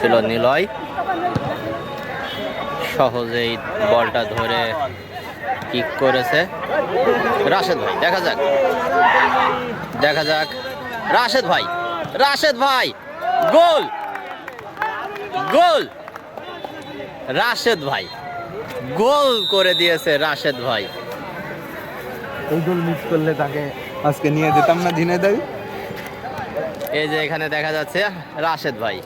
ছিল নিলয়, সহজেই বলটা ধরে কিক করেছে রাশেদ ভাই। দেখা যাক রাশেদ ভাই গোল গোল রাশেদ ভাই গোল করে দিয়েছে রাশেদ ভাই। এই গোল মিস করলে তাকে আজকে নিয়ে যেতাম না ঝিনাইদহ। এই যে এখানে দেখা যাচ্ছে রাশেদ ভাই,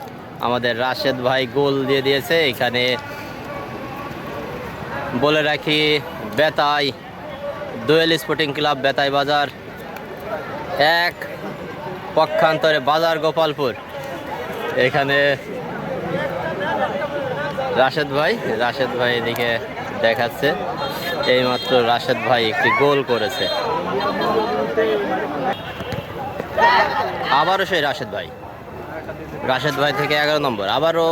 আমাদের রাশেদ ভাই গোল দিয়ে দিয়েছে। এখানে বলে রাখি বেতাই দোয়েল স্পোর্টিং ক্লাব বেতাই বাজার এক, পক্ষান্তরে বাজার গোপালপুর। এখানে রাশেদ ভাই এদিকে দেখাচ্ছে, এইমাত্র রাশেদ ভাই একটি গোল করেছে। আবারও সেই রাশেদ ভাই থেকে 11 নম্বর আবারও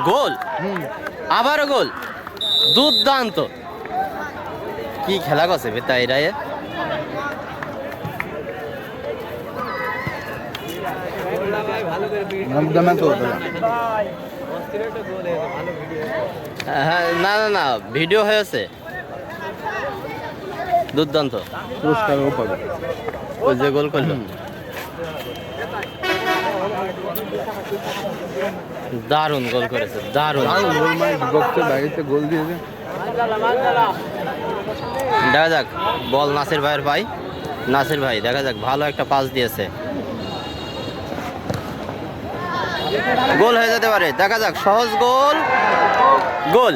গোল, আবারও গোল, দুর্দান্ত। কি খেলা করছে বেতাই রায়ে। হ্যাঁ, না ভিডিও হয়েছে, দুর্দান্ত। ওই যে গোল করলো, দারুণ গোল করেছে, দারুণ গোল দিয়েছে। দেখা যাক বল নাসির ভাইয়ের ভাই, নাসির ভাই দেখা যাক ভালো একটা পাস দিয়েছে, গোল হয়ে যেতে পারে। দেখা যাক সহজ গোল, গোল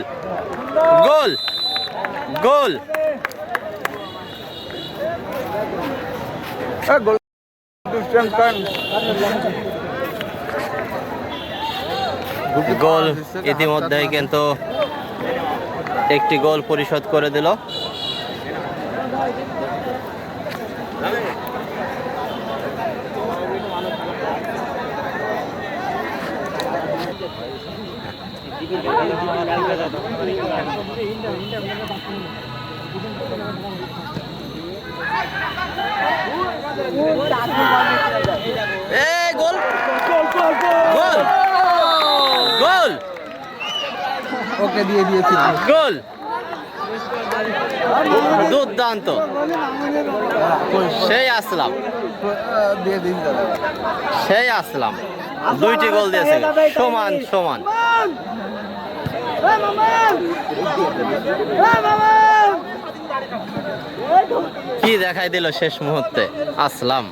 গোল গোল গোল। ইতিমধ্যেই কিন্তু একটি গোল পরিশোধ করে দিল। গোল গোল গোল, ওকে দিয়ে দিয়েছি গোল, দুর্দান্ত। সেই আসলাম দুইটি গোল দিয়েছে, সমান। কি দেখাই দিল শেষ মুহূর্তে আসলাম।